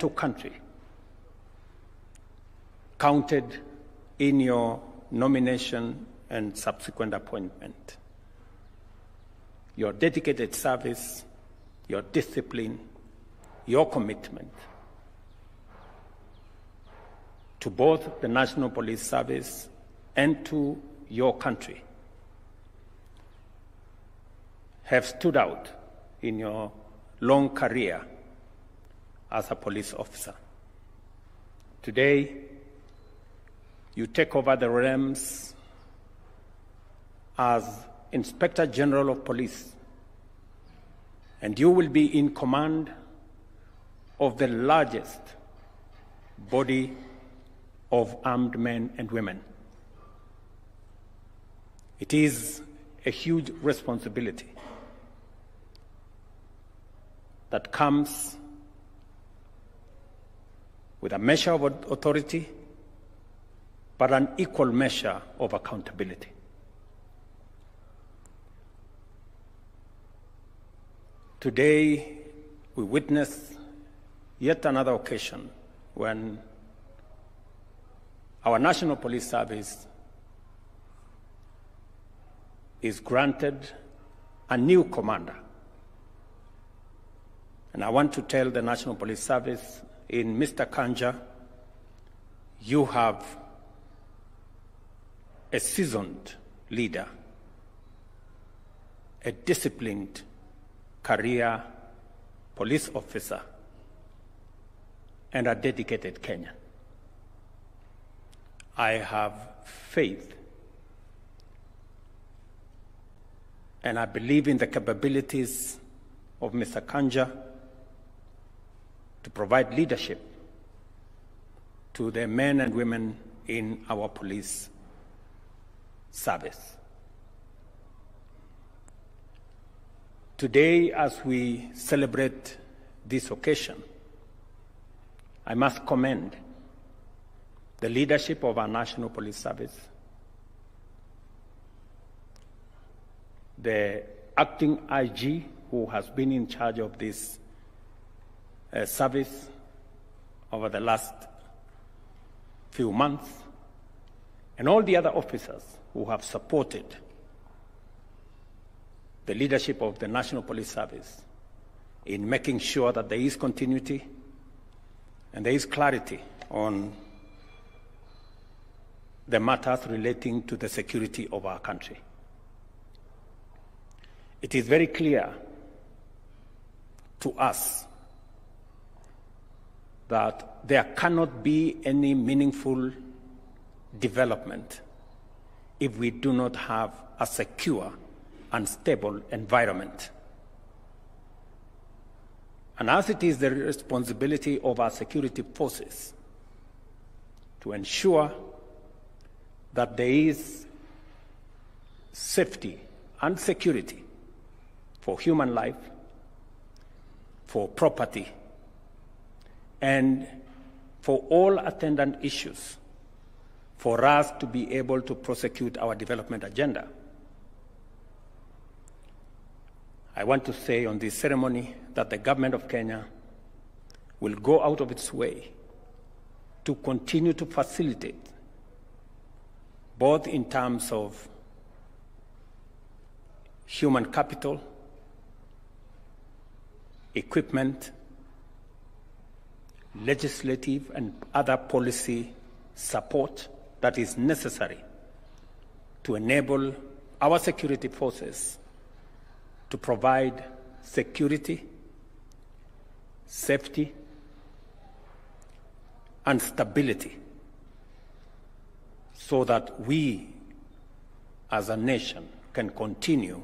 to country counted in your nomination and subsequent appointment. Your dedicated service, your discipline, your commitment to both the National Police Service and to your country have stood out in your long career as a police officer. Today, you take over the realms as Inspector General of Police, and you will be in command of the largest body of armed men and women. It is a huge responsibility that comes with a measure of authority, but an equal measure of accountability. Today, we witness yet another occasion when our National Police Service is granted a new commander. And I want to tell the National Police Service, in Mr. Kanja, you have a seasoned leader, a disciplined career police officer, and a dedicated Kenyan. I have faith and I believe in the capabilities of Mr. Kanja to provide leadership to the men and women in our police service. Today, as we celebrate this occasion, I must commend the leadership of our National Police Service, the acting IG who has been in charge of this service over the last few months, and all the other officers who have supported the leadership of the National Police Service in making sure that there is continuity and there is clarity on the matters relating to the security of our country. It is very clear to us that there cannot be any meaningful development if we do not have a secure and stable environment. And as it is the responsibility of our security forces to ensure that there is safety and security for human life, for property, and for all attendant issues, for us to be able to prosecute our development agenda. I want to say on this ceremony that the government of Kenya will go out of its way to continue to facilitate, both in terms of human capital, equipment, legislative and other policy support that is necessary to enable our security forces to provide security, safety, and stability so that we as a nation can continue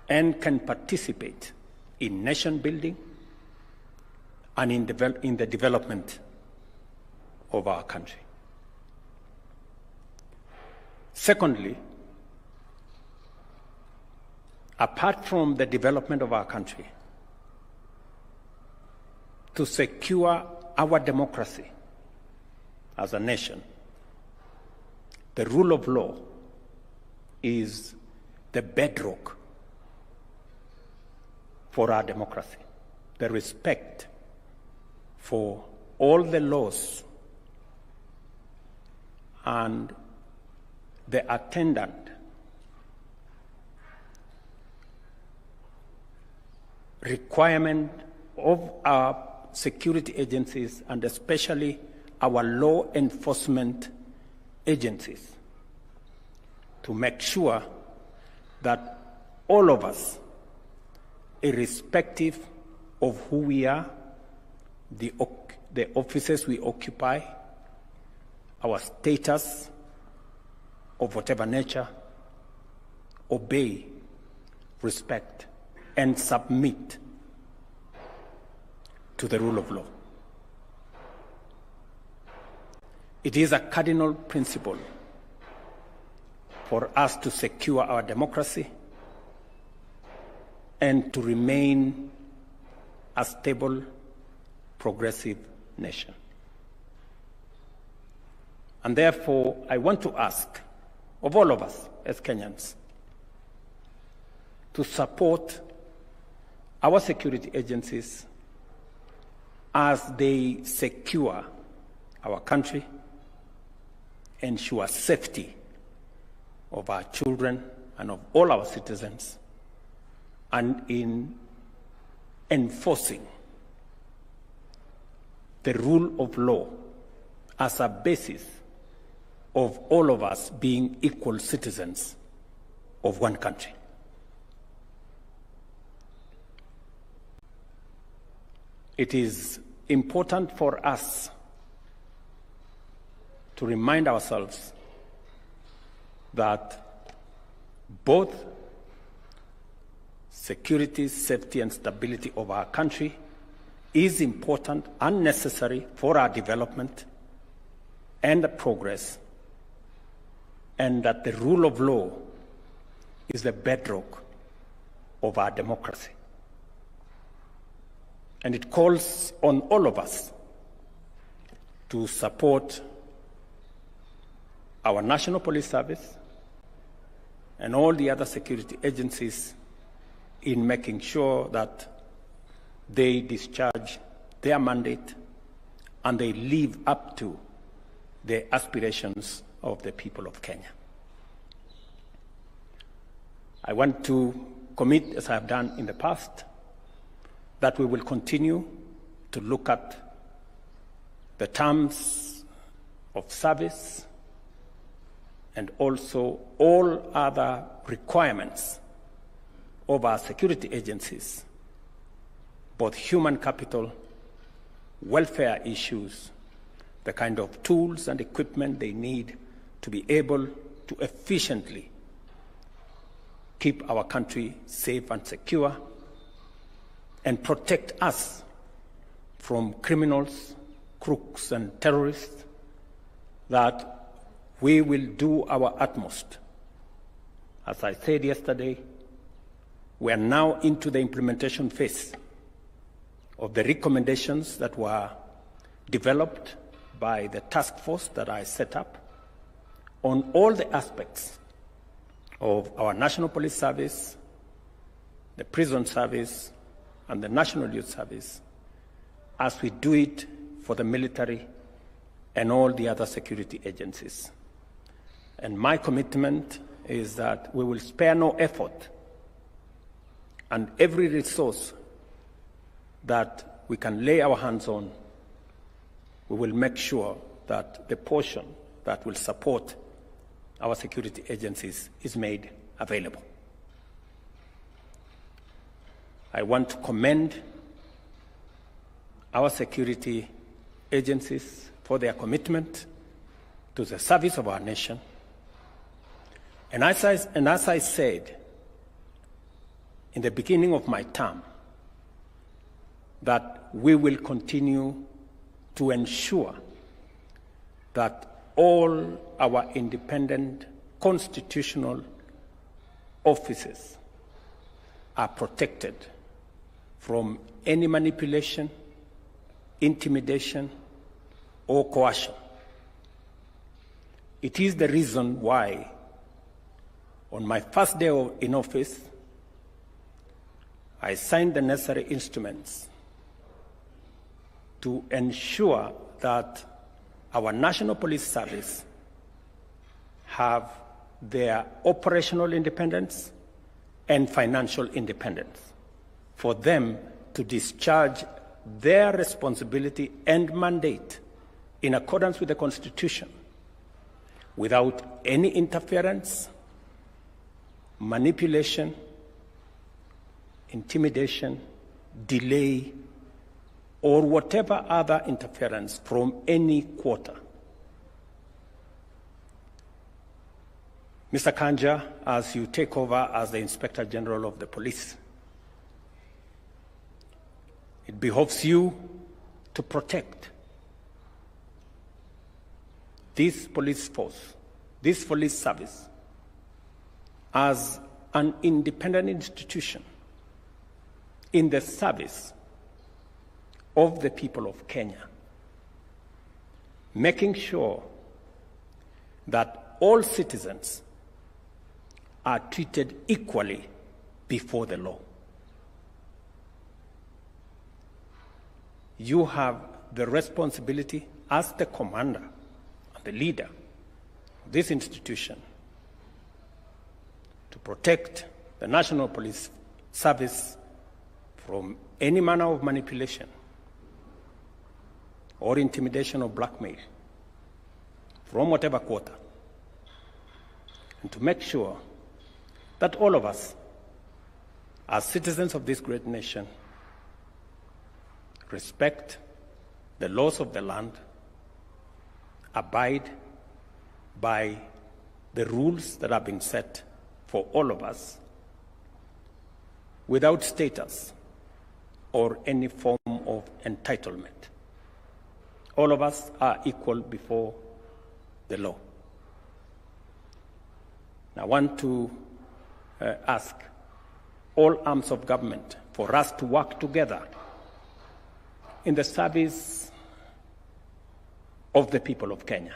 and can participate in nation building and in the development of our country. Secondly, apart from the development of our country, to secure our democracy as a nation, the rule of law is the bedrock for our democracy. The respect for all the laws and the attendant requirement of our security agencies, and especially our law enforcement agencies, to make sure that all of us, irrespective of who we are, the offices we occupy, our status of whatever nature, obey, respect, and submit to the rule of law. It is a cardinal principle for us to secure our democracy and to remain a stable, progressive nation. And therefore, I want to ask of all of us as Kenyans to support our security agencies as they secure our country, ensure safety of our children and of all our citizens, and in enforcing the rule of law as a basis of all of us being equal citizens of one country. It is important for us to remind ourselves that both security, safety, and stability of our country is important and necessary for our development and progress, and that the rule of law is the bedrock of our democracy. And it calls on all of us to support our National Police Service and all the other security agencies in making sure that they discharge their mandate and they live up to the aspirations of the people of Kenya. I want to commit, as I have done in the past, that we will continue to look at the terms of service and also all other requirements of our security agencies, both human capital, welfare issues, the kind of tools and equipment they need to be able to efficiently keep our country safe and secure and protect us from criminals, crooks, and terrorists, that we will do our utmost. As I said yesterday, we are now into the implementation phase of the recommendations that were developed by the task force that I set up on all the aspects of our National Police Service, the Prison Service, and the National Youth Service, as we do it for the military and all the other security agencies. And my commitment is that we will spare no effort, and every resource that we can lay our hands on, we will make sure that the portion that will support our security agencies is made available. I want to commend our security agencies for their commitment to the service of our nation. And as I said in the beginning of my term, that we will continue to ensure that all our independent constitutional offices are protected from any manipulation, intimidation, or coercion. It is the reason why, on my first day in office, I signed the necessary instruments to ensure that our National Police Service have their operational independence and financial independence for them to discharge their responsibility and mandate in accordance with the Constitution without any interference, manipulation, intimidation, delay, or whatever other interference from any quarter. Mr. Kanja, as you take over as the Inspector General of the Police, it behoves you to protect this police force, this police service, as an independent institution in the service of the people of Kenya, making sure that all citizens are treated equally before the law. You have the responsibility as the commander and the leader of this institution to protect the National Police Service from any manner of manipulation or intimidation or blackmail from whatever quarter, and to make sure that all of us, as citizens of this great nation, respect the laws of the land, abide by the rules that have been set for all of us, without status or any form of entitlement. All of us are equal before the law. I want to ask all arms of government for us to work together in the service of the people of Kenya.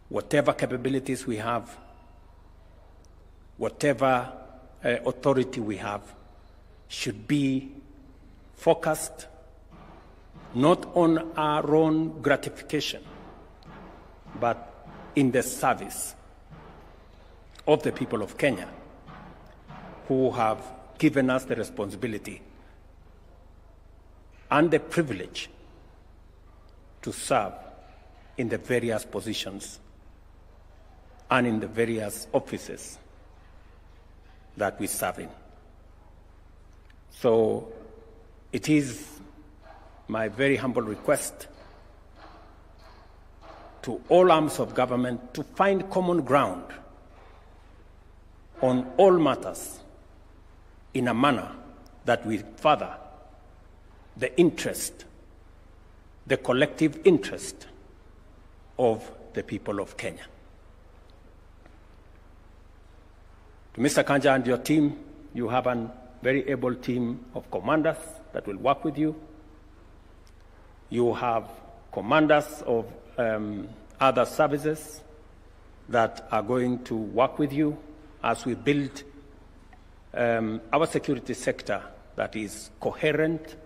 Whatever capabilities we have, whatever authority we have, should be focused not on our own gratification, but in the service of the people of Kenya, who have given us the responsibility and the privilege to serve in the various positions and in the various offices that we serve in. So it is my very humble request to all arms of government to find common ground on all matters in a manner that will further the interest, the collective interest of the people of Kenya. To Mr. Kanja and your team, you have a very able team of commanders that will work with you. You have commanders of other services that are going to work with you as we build our security sector that is coherent,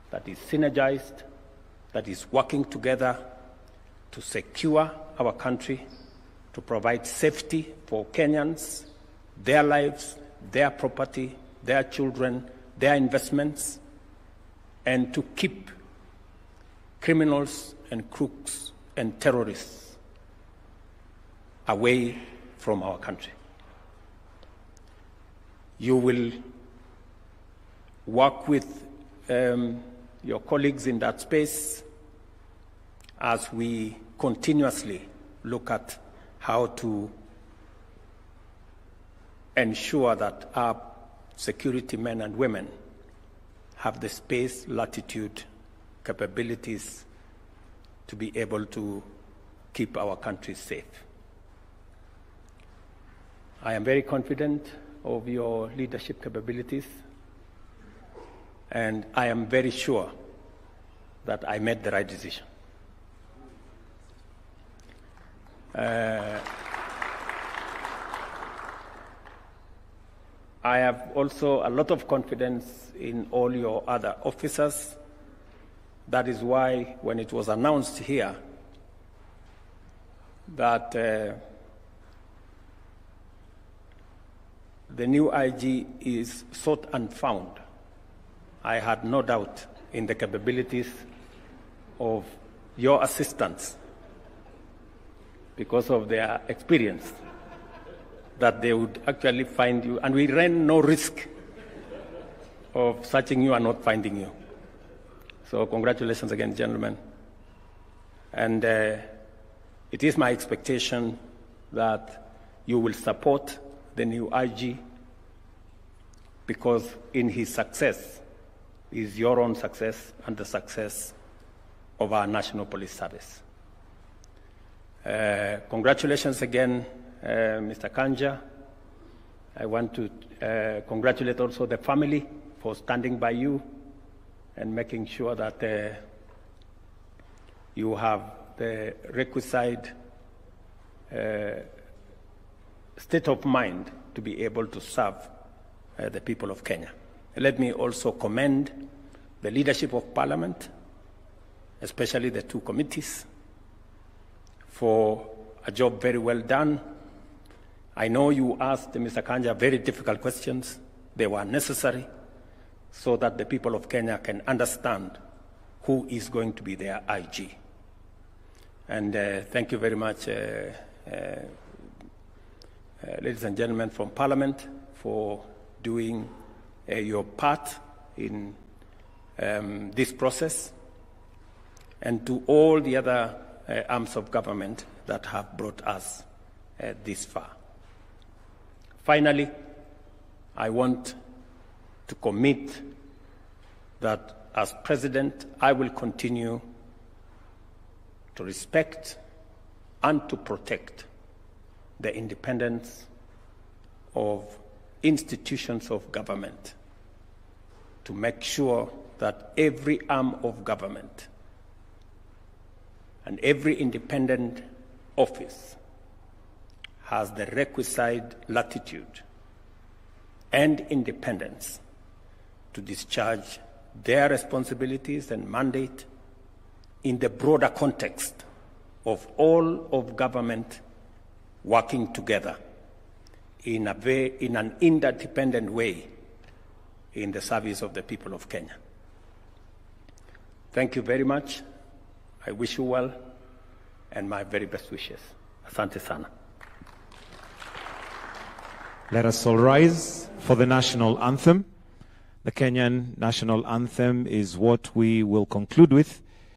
that is synergized, that is working together to secure our country, to provide safety for Kenyans, their lives, their property, their children, their investments, and to keep criminals and crooks and terrorists away from our country. You will work with your colleagues in that space as we continuously look at how to ensure that our security men and women have the space, latitude, capabilities to be able to keep our country safe. I am very confident of your leadership capabilities, and I am very sure that I made the right decision. I have also a lot of confidence in all your other officers That is why when it was announced here that the new IG is sought and found, I had no doubt in the capabilities of your assistants, because of their experience, that they would actually find you, and we ran no risk of searching you and not finding you. So congratulations again, gentlemen. And it is my expectation that you will support the new IG, because in his success is your own success and the success of our National Police Service. Congratulations again, Mr. Kanja. I want to congratulate also the family for standing by you and making sure that you have the requisite state of mind to be able to serve the people of Kenya. Let me also commend the leadership of Parliament, especially the two committees, for a job very well done. I know you asked Mr. Kanja very difficult questions. They were necessary so that the people of Kenya can understand who is going to be their IG. And thank you very much, ladies and gentlemen from Parliament, for doing your part in this process, and to all the other arms of government that have brought us this far. Finally, I want to commit that as President, I will continue to respect and to protect the independence of institutions of government, to make sure that every arm of government and every independent office has the requisite latitude and independence to discharge their responsibilities and mandate in the broader context of all of government working together in an interdependent way in the service of the people of Kenya. Thank you very much. I wish you well, and my very best wishes. Asante sana. Let us all rise for the national anthem. The Kenyan national anthem is what we will conclude with.